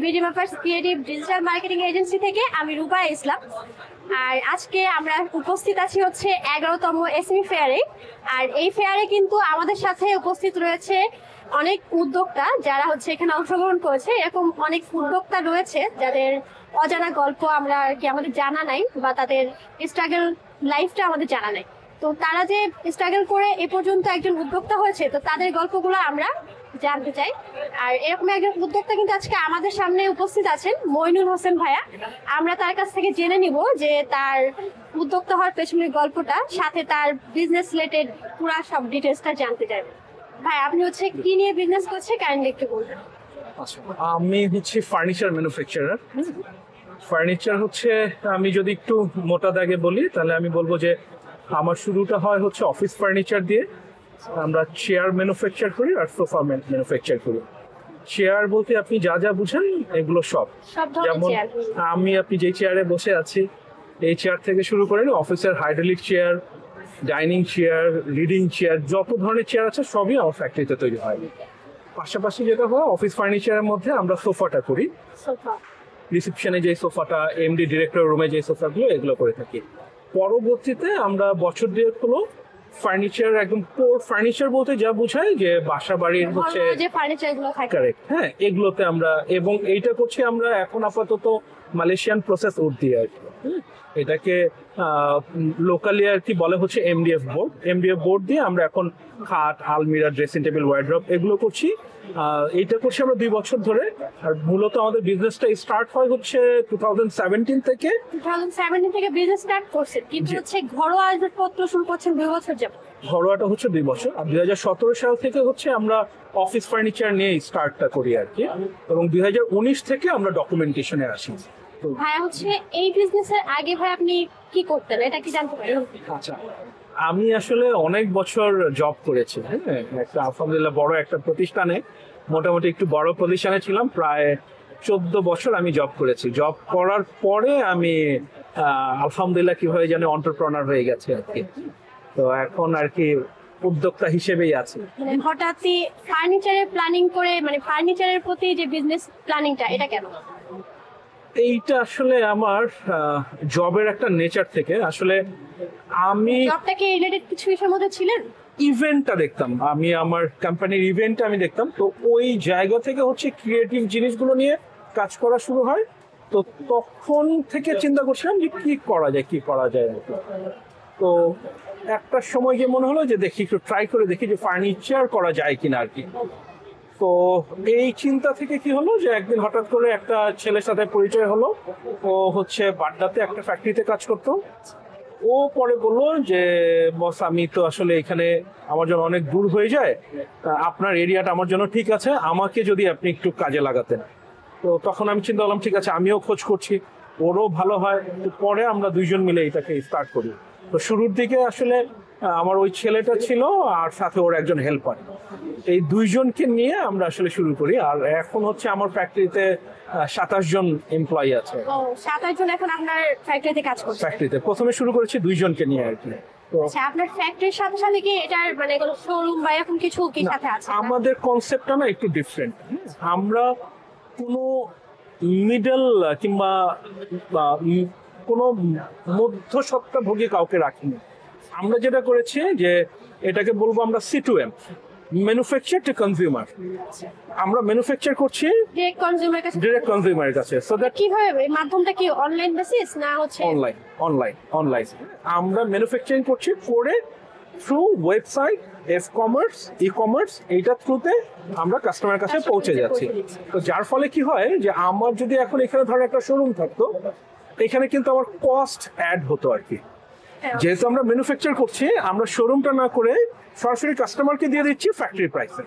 BD members creative digital marketing agency থেকে আমি রূপা ইসলাম। আর আজকে আমরা উপস্থিত আছি হচ্ছে 11তম এসএমই ফেয়ারে। আর এই ফেয়ারে কিন্তু আমাদের সাথে উপস্থিত রয়েছে অনেক উদ্যোক্তা যারা হচ্ছে এখানে অংশগ্রহণ করেছে। এরকম অনেক উদ্যোক্তা রয়েছে যাদের অজানা গল্প আমরা আর কি আমাদের জানা নাই, বা তাদের স্ট্রাগল লাইফটা আমাদের জানা নাই। তো তারা যে স্ট্রাগল করে এ পর্যন্ত একজন উদ্যোক্তা হয়েছে, তো তাদের গল্পগুলো আমরা জানতে চাই। আর এরকম একজন উদ্যোক্তা কিন্তু আজকে আমাদের সামনে উপস্থিত আছেন, মইনুল হোসেন ভাইয়া। আমরা তার কাছ থেকে জেনে নিব যে তার উদ্যোক্তা হওয়ার পেছনের গল্পটা, সাথে তার বিজনেস রিলেটেড পুরো সব ডিটেলসটা জানতে চাই। ভাই, আপনি হচ্ছে কি নিয়ে বিজনেস করছে কাইন্ডলি একটু বলবেন। আমি হচ্ছে ফার্নিচার ম্যানুফ্যাকচারার। ফার্নিচার হচ্ছে, আমি যদি একটু মোটা দাগে বলি তাহলে আমি বলবো যে আমার শুরুটা হয় হচ্ছে অফিস ফার্নিচার দিয়ে। আমরা চেয়ার ম্যানুফ্যাকচার করি আর সোফা ম্যানুফ্যাকচার করি। চেয়ার বলতে আপনি যা যা বুঝেন এগুলো সব, যেমন আপনি যে চেয়ারে বসে আছি এই চেয়ার থেকে শুরু করে অফিসের hydraulic chair, dining chair, reading chair, যত ধরনের চেয়ার আছে সবই আমার ফ্যাক্টরিতে তৈরি হয়। পাশাপাশি যেটা হয় অফিস ফার্নিচারের মধ্যে আমরা সোফাটা করি, রিসেপশনে যে সোফাটা, এমডি ডিরেক্টর রুমে যে সোফাগুলো, এগুলো করে থাকি। পরবর্তীতে আমরা বছর দুয়েক হলো ফার্নিচার, একদম কোর ফার্নিচার বলতে যা বোঝায় যে বাসা বাড়ির হচ্ছে যে ফার্নিচারগুলো থাকে, কারেক্ট, হ্যাঁ, এগুলোতে আমরা, এবং এইটা করছি আমরা এখন আপাতত মালয়েশিয়ান প্রসেস উড দিয়ে আর কি। এটাকে লোকালি আর কি বলে হচ্ছে এমডিএফ বোর্ড। এমডিএফ বোর্ড দিয়ে আমরা এখন খাট, আলমিরা, ড্রেসিং টেবিল, ওয়ার্ড্রপ এগুলো করছি। এইটা করছি আমরা 2 বছর ধরে। আর মূলত আমাদের বিজনেসটা স্টার্ট হয় হচ্ছে 2017 থেকে। 2017 থেকে বিজনেস স্টার্ট করছেন, কিন্তু হচ্ছে ঘরোয়া আসবাবপত্র শুরু করছেন 2 বছর যাবত। ঘরোয়াটা হচ্ছে 2 বছর, আর 2017 সাল থেকে হচ্ছে আমরা অফিস ফার্নিচার নিয়ে স্টার্টটা করি আর কি, এবং 2019 থেকে আমরা ডকুমেন্টেশনে আসি। ভাই হচ্ছে এই বিজনেসের আগে ভাই আপনি কি করতেন, এটা কি জানতে পারি? আচ্ছা, আমি আসলে অনেক বছর জব করেছি। হ্যাঁ, একটা আলহামদুলিল্লাহ বড় একটা প্রতিষ্ঠানে, মোটামুটি একটু বড় প্রতিষ্ঠানে ছিলাম। প্রায় 14 বছর আমি জব করেছি। জব করার পরে আমি আলহামদুলিল্লাহ কিভাবে জানি এন্টারপ্রেনার হয়ে গেছে আর কি। তো এখন আর কি উদ্যোক্তা হিসেবেই আছে। মানে হঠাৎই ফার্নিচারের প্ল্যানিং করে, মানে ফার্নিচারের প্রতি যে বিজনেস প্ল্যানিংটা, এটা কেন? এইটা আসলে আমার জবের একটা নেচার থেকে। আসলে আমি জবটাকে রিলেটেড কিছু বিষয়ের মধ্যে ছিলেন, ইভেন্টটা দেখতাম, আমি আমার কোম্পানির ইভেন্টটা আমি দেখতাম। তো ওই জায়গা থেকে হচ্ছে ক্রিয়েটিভ জিনিসগুলো নিয়ে কাজ করা শুরু হয়। তো তখন থেকে চিন্তা করছিলাম যে কি করা যায় আর কি। তো একটা সময় গিয়ে মনে হলো যে দেখি একটু ট্রাই করে দেখি যে ফার্নিচার করা যায় কিনা আর কি। তো এই চিন্তা থেকে কি হলো যে একদিন হঠাৎ করে একটা ছেলের সাথে পরিচয় হলো। ও হচ্ছে বাড্ডাতে একটা ফ্যাক্টরিতে কাজ করতো। ও পরে বললো যে বস, আমি তো আসলে এখানে আমার জন্য অনেক দূর হয়ে যায়, আপনার এরিয়াটা আমার জন্য ঠিক আছে, আমাকে যদি আপনি একটু কাজে লাগাতেন। তো তখন আমি চিন্তা করলাম ঠিক আছে, আমিও খোঁজ করছি, ওরও ভালো হয়। তো পরে আমরা 2 জন মিলে এটাকে স্টার্ট করি। তো শুরুর দিকে আসলে আমার ওই ছেলেটা ছিল আর সাথে ওর একজন হেল্পার, এই 2 জনকে নিয়ে আমরা আসলে শুরু করি। আর এখন হচ্ছে আমার ফ্যাক্টরিতে 27 জন এমপ্লয়ি আছে। 27 জন এখন আপনার ফ্যাক্টরিতে কাজ করছে? ফ্যাক্টরিতে প্রথমে শুরু করেছি 2 জনকে নিয়ে আর কি। আচ্ছা, আপনার ফ্যাক্টরির সাথে সাথে কি এটার মানে কোনো শোরুম বা এরকম কিছু কি সাথে আছে? আমাদের কনসেপ্টটা না একটু ডিফারেন্ট। আমরা কোনো মিডল কিংবা কোনো মধ্যস্বত্বভোগী কাউকে রাখিনি। আমরা যেটা করেছি যে এটাকে বলবো আমরা C2M, ম্যানুফ্যাকচার টু কনজিউমার। আমরা ম্যানুফ্যাকচার করছি ডিরেক্ট কনজিউমারের কাছে। সো দ্যাট কিভাবে, মাধ্যমটা কি অনলাইন বেসিস না হচ্ছে অনলাইন আমরা ম্যানুফ্যাকচারিং করছি করে থ্রু ওয়েবসাইট, কমার্স, ই-কমার্স, এইটা থ্রুতে আমরা কাস্টমারের কাছে পৌঁছে যাচ্ছি। তো যার ফলে কি হয় যে আমার যদি এখন এখানে ধরো একটা শোরুম থাকতো, এখানে কিন্তু আমার কস্ট অ্যাড হতো আর কি। যেহেতু আমরা ম্যানুফ্যাকচার করছি, আমরা শোরুমটা না করে সরাসরি কাস্টমারকে দিয়ে দিচ্ছি ফ্যাক্টরি প্রাইসে।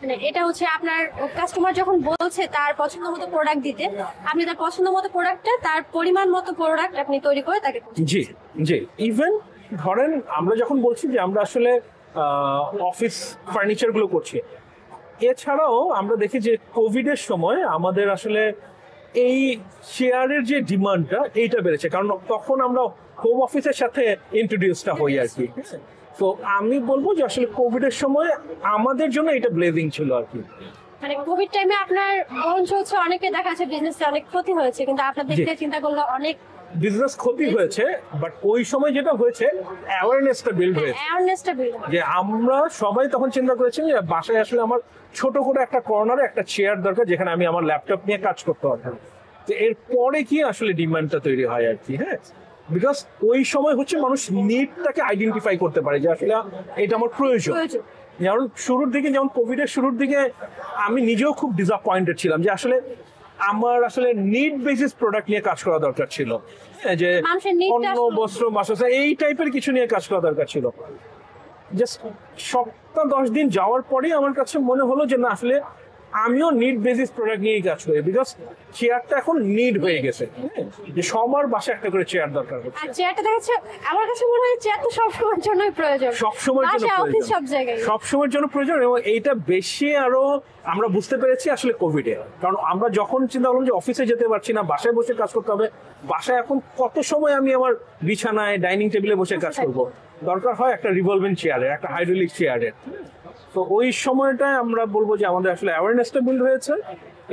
মানে এটা হচ্ছে আপনার কাস্টমার যখন বলছে তার পছন্দ মতো প্রোডাক্ট দিতে, আপনি তার পছন্দ মতো প্রোডাক্টটা, তার পরিমাণ মতো প্রোডাক্ট আপনি তৈরি করে তাকে। জি ইভেন ধরেন আমরা যখন বলছি যে আমরা আসলে অফিস ফার্নিচার গুলো করছি, এছাড়াও আমরা দেখি যে কোভিডের সময় আমাদের আসলে এই চেয়ারের যে ডিমান্ডটা এইটা বেড়েছে, কারণ তখন আমরা হোম অফিসের সাথে ইন্ট্রোডিউসটা হই আর কি। তো আমি বলবো যে আসলে কোভিডের সময় আমাদের জন্য এটা ব্লেজিং ছিল আর কি। মানে কোভিড টাইমে আপনার বরঞ্চ হচ্ছে অনেকে দেখা যাচ্ছে বিজনেসে অনেক ক্ষতি হয়েছে, কিন্তু আপনার দিক থেকে চিন্তা করলে অনেক বিজনেস ক্ষতি হয়েছে, বাট ওই সময় যেটা হয়েছে অ্যাওয়ারনেসটা বিল্ড হয়েছে। অ্যাওয়ারনেসটা বিল্ড যে আমরা সবাই তখন চিন্তা করেছি যে বাসায় আসলে আমার ছোট করে একটা কর্নারে একটা চেয়ার দরকার যেখানে আমি আমার ল্যাপটপ নিয়ে কাজ করতে পারবো। তো এরপরে কি আসলে ডিমান্ডটা তৈরি হয় আর কি, হ্যাঁ, বিকজ ওই সময় হচ্ছে মানুষ নিডটাকে আইডেন্টিফাই করতে পারে যে আসলে এটা আমার প্রয়োজন। যেমন শুরুর দিকে, যেমন কোভিডের শুরুর দিকে আমি নিজেও খুব ডিসঅ্যাপয়েন্টেড ছিলাম যে আসলে আমার আসলে নিড বেসিস প্রোডাক্ট নিয়ে কাজ করা দরকার ছিল, যে মানুষের need টা অন্য আসলে- বস্ত্র বাসস্থান এই টাইপের কিছু নিয়ে কাজ করা দরকার ছিল। জাস্ট সপ্তাহ 10 দিন যাওয়ার পরেই আমার কাছে মনে হলো যে না, আসলে আমিও নিড বেসিস প্রোডাক্ট নিয়েই কাজ করি, বিকজ চেয়ারটা এখন নিড হয়ে গেছে, যে সবার বাসায় একটা করে চেয়ার দরকার হচ্ছে। আর চেয়ারটা দেখাচ্ছে আমার কাছে মনে হয় চেয়ার তো সবসময়ের জন্যই প্রয়োজন, সবসময়ের জন্য বাসা, অফিস, প্রয়োজন, সব জায়গায়। সবসময়ের জন্য প্রয়োজন। এবং এইটা বেশি আরো আমরা বুঝতে পেরেছি আসলে কোভিডে, কারণ আমরা যখন চিন্তা করলাম যে অফিসে যেতে পারছি না, বাসায় বসে কাজ করতে হবে, বাসায় এখন কত সময় আমি আমার বিছানায় ডাইনিং টেবিলে বসে কাজ করব, দরকার হয় একটা রিভলভিং চেয়ারের, একটা হাইড্রোলিক চেয়ারের। তো ওই সময়টায় আমরা বলবো যে আমাদের আসলে অ্যাওয়ারনেসটা বিল্ড হয়েছে,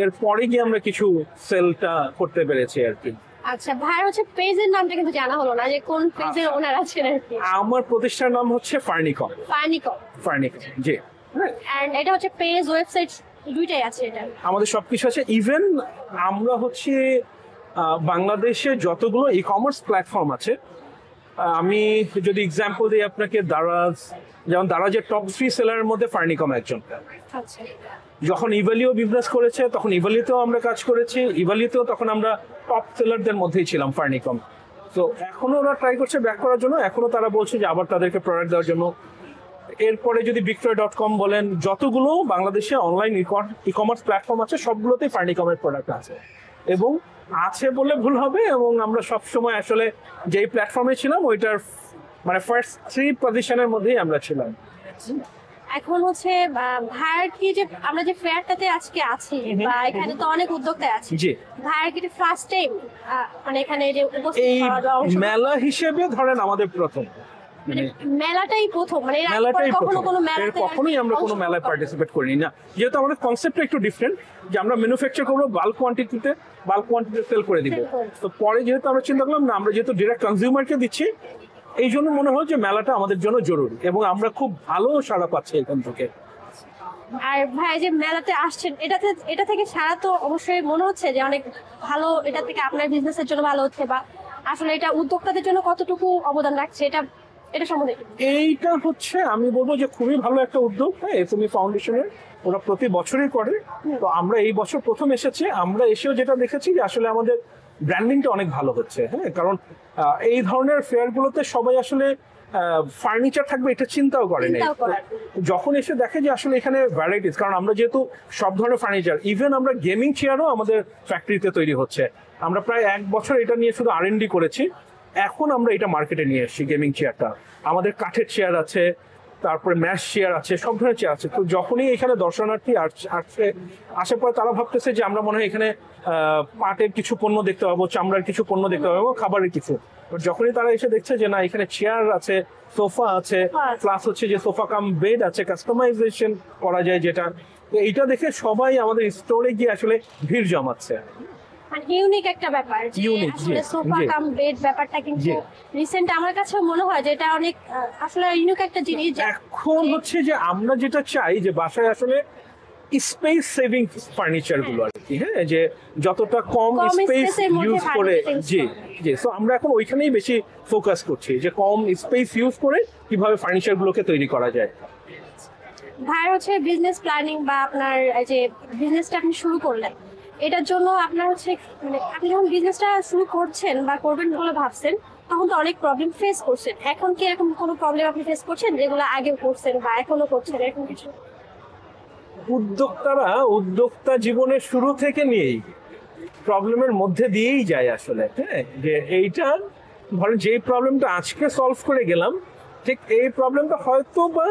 এরপরে গিয়ে আমরা কিছু সেলটা করতে পেরেছি আর কি। আচ্ছা, ভাই হচ্ছে পেজের নামটা কিন্তু জানা হলো না যে কোন পেজের ওনার আছেন আর কি। আমার প্রতিষ্ঠানের নাম হচ্ছে ফার্নিকম। ফার্নিকম, জি, এন্ড এটা হচ্ছে পেজ, ওয়েবসাইট দুইটাই আছে এটা। আমাদের সবকিছু আছে। ইভেন আমরা হচ্ছে বাংলাদেশে যতগুলো ই কমার্স প্ল্যাটফর্ম আছে, আমি যদি এক্সাম্পল দিই আপনাকে, দারাজ, যেমন দারাজের টপ 3 সেলারের মধ্যে ফার্নিকম একজন। আচ্ছা, যখন ইভালিও বিজনেস করেছে তখন ইভালিতেও আমরা কাজ করেছি, ইভালিতেও তখন আমরা টপ সেলারদের মধ্যেই ছিলাম ফার্নিকম। তো এখনো ওরা ট্রাই করছে ব্যাক করার জন্য, এখনো তারা বলছে যে আবার তাদেরকে প্রোডাক্ট দেওয়ার জন্য। এরপরে যদি victoria.com বলেন, যতগুলো বাংলাদেশে অনলাইন ই কমার্স প্ল্যাটফর্ম আছে সবগুলোতেই ফার্নিকমের প্রোডাক্ট আছে, এবং আছে বলে ভুল হবে। এবং আমরা সবসময় আসলে যেই প্ল্যাটফর্মে ছিলাম ওইটার মানে ফার্স্ট 3 পজিশনের মধ্যেই আমরা ছিলাম। এখন হচ্ছে ভাইয়ার কি যে আমরা যে ফেয়ারটাতে আজকে আছি বা এখানে তো অনেক উদ্যোক্তা আছে, জি, ভাইয়ার কি ফার্স্ট টাইম মানে এখানে যে উপস্থিত এই হওয়া বা অংশ- মেলা হিসেবে ধরেন আমাদের প্রথম, মানে মেলাটাই প্রথম, মানে এর আগে মেলাটাই কখনো প্রথম। কোনো এর মেলাতে কখনোই আমরা কোনো মেলায় পার্টিসিপেট করিনি না, যেহেতু আমাদের কনসেপ্টটা একটু ডিফারেন্ট, যে আমরা ম্যানুফ্যাকচার করবো বাল্ক কোয়ান্টিটিতে সেল করে দিব। তো পরে যেহেতু আমরা চিন্তা করলাম না, আমরা যেহেতু ডিরেক্ট কনজিউমারকে দিচ্ছি, এই জন্য মনে হলো যে মেলাটা আমাদের জন্য জরুরি, এবং আমরা খুব ভালো সাড়া পাচ্ছি এখান থেকে। আর ভাই যে মেলাতে আসছেন, এটা থেকে সারা তো অবশ্যই মনে হচ্ছে যে অনেক ভালো, এটা থেকে আপনার বিজনেসের জন্য ভালো হচ্ছে, বা আসলে এটা উদ্যোক্তাদের জন্য কতটুকু অবদান রাখছে এটা সম্বন্ধে। এইটা হচ্ছে আমি বলবো যে খুবই ভালো একটা উদ্যোগ, হ্যাঁ, এসএমই ফাউন্ডেশনের, ওরা প্রতি বছরই করে। তো আমরা এই বছর প্রথম এসেছি, আমরা এসেও যেটা দেখেছি যে আসলে আমাদের ব্র্যান্ডিংটা অনেক ভালো হচ্ছে, হ্যাঁ, কারণ এই ধরনের ফেয়ার গুলোতে সবাই আসলে ফার্নিচার থাকবে এটা চিন্তাও করে না, যখন এসে দেখে যে আসলে এখানে ভ্যারাইটিস, কারণ আমরা যেহেতু সব ধরনের ফার্নিচার, ইভেন আমরা গেমিং চেয়ারও আমাদের ফ্যাক্টরিতে তৈরি হচ্ছে। আমরা প্রায় 1 বছর এটা নিয়ে শুধু R&D করেছি, এখন আমরা এটা মার্কেটে নিয়ে এসেছি গেমিং চেয়ারটা। আমাদের কাঠের চেয়ার আছে, তারপরে ম্যাশ চেয়ার আছে, সব ধরনের চেয়ার আছে। তো যখনই এখানে দর্শনার্থী আসার পর তারা ভাবতেছে যে আমরা মনে হয় এখানে পাটের কিছু পণ্য দেখতে পাবো, চামড়ার কিছু পণ্য দেখতে পাবো, খাবারের কিছু। যখনই তারা এসে দেখছে যে না, এখানে চেয়ার আছে, সোফা আছে, প্লাস হচ্ছে যে সোফা কাম বেড আছে, কাস্টমাইজেশন করা যায় যেটা, তো এইটা দেখে সবাই আমাদের স্টোরে গিয়ে আসলে ভিড় জমাচ্ছে। মানে ইউনিক একটা ব্যাপার, যে Unique, আসলে জি, সোফা জি। কাম বেড ব্যাপারটা কিন্তু জি। রিসেন্ট আমার কাছে মনে হয় যে এটা অনেক আসলে ইউনিক একটা জিনিস। এখন হচ্ছে যে আমরা যেটা চাই যে বাসায় আসলে স্পেস সেভিং ফার্নিচার গুলো আর কি, হ্যাঁ, যে যতটা কম কম স্পেস space এর মধ্যে ইউজ করে, furniture জি জি, সো আমরা এখন ওইখানেই বেশি ফোকাস করছি যে কম স্পেস ইউজ করে কিভাবে ফার্নিচার গুলোকে তৈরি করা যায়। ভাইয়ের হচ্ছে বিজনেস প্ল্যানিং বা আপনার এই যে বিজনেসটা আপনি শুরু করলেন, এটার জন্য আপনার হচ্ছে মানে আপনি যখন বিজনেসটা শুরু করছেন বা করবেন বলে ভাবছেন, তখন তো অনেক প্রবলেম ফেস করছেন। এখন কি এরকম কোনো প্রবলেম আপনি ফেস করছেন যেগুলো আগে করছেন বা এখনো করছেন, এরকম কিছু? উদ্যোক্তা জীবনের শুরু থেকে নিয়েই প্রবলেমের মধ্যে দিয়েই যায় আসলে, হ্যাঁ, যে এইটা ধরেন যে প্রবলেমটা আজকে সলভ করে গেলাম, ঠিক এই প্রবলেমটা হয়তো বা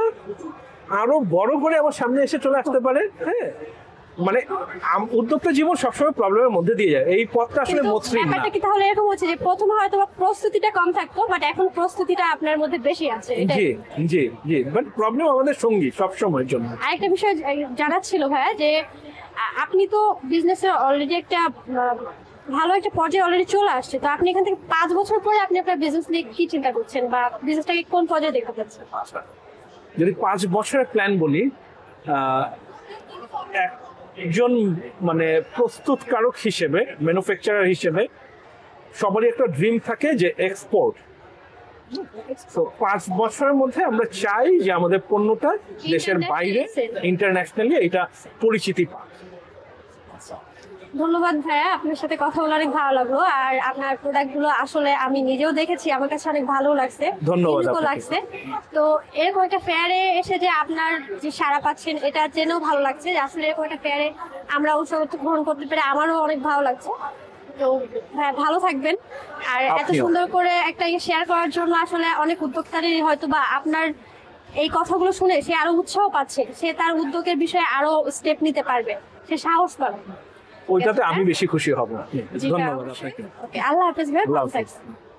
আরো বড় করে আমার সামনে এসে চলে আসতে পারে, হ্যাঁ। মানে উদ্যোক্তা জীবন সবসময় প্রবলেমের মধ্যে দিয়ে যায়, এই পথটা আসলে কিন্তু মসৃণ না। ব্যাপারটা কি তাহলে এরকম হচ্ছে যে প্রথমে হয়তো বা প্রস্তুতিটা কম থাকতো, বাট এখন প্রস্তুতিটা আপনার মধ্যে বেশি আছে, এটাই? জি জি জি, বাট প্রবলেম আমাদের সঙ্গী সব সময়ের জন্য। আরেকটা বিষয় জানার ছিল ভাইয়া, যে আপনি তো বিজনেসে অলরেডি একটা ভালো একটা পর্যায়ে অলরেডি চলে আসছে, তো আপনি এখান থেকে 5 বছর পরে আপনি আপনার বিজনেস নিয়ে কি চিন্তা করছেন, বা বিজনেসটাকে কোন পর্যায়ে দেখতে পাচ্ছেন? যদি 5 বছরের প্ল্যান বলি, একজন মানে প্রস্তুতকারক হিসেবে, ম্যানুফ্যাকচারার হিসেবে সবারই একটা ড্রিম থাকে যে এক্সপোর্ট। তো 5 বছরের মধ্যে আমরা চাই যে আমাদের পণ্যটা দেশের বাইরে ইন্টারন্যাশনালি এটা পরিচিতি পাক। ধন্যবাদ ভাইয়া, আপনার সাথে কথা বলে অনেক ভালো লাগলো। আর আপনার প্রোডাক্ট গুলো আসলে আমি নিজেও দেখেছি, আমার কাছে অনেক ভালো লাগছে, ধন্যবাদ unique ও আপনাকে। লাগছে। তো এরকম একটা ফেয়ারে এসে যে আপনার যে সাড়া পাচ্ছেন, এটা জেনেও ভালো লাগছে যে আসলে এরকম একটা ফেয়ারে আমরা অংশগ্রহণ করতে পেরে আমারও অনেক ভালো লাগছে। তো হ্যাঁ, ভালো থাকবেন। আর এত আপনিও। সুন্দর করে একটা শেয়ার করার জন্য আসলে অনেক উদ্যোক্তারই হয়তো বা আপনার এই কথাগুলো শুনে সে আরো উৎসাহ পাচ্ছে, সে তার উদ্যোগের বিষয়ে আরো স্টেপ নিতে পারবে, সে সাহস পাবে। ওইটাতে আমি বেশি খুশি হব। জি, ধন্যবাদ আপনাকে। ওকে, আল্লাহ হাফেজ ভাই, আল্লাহ ভালো হাফেজ। থাকবেন।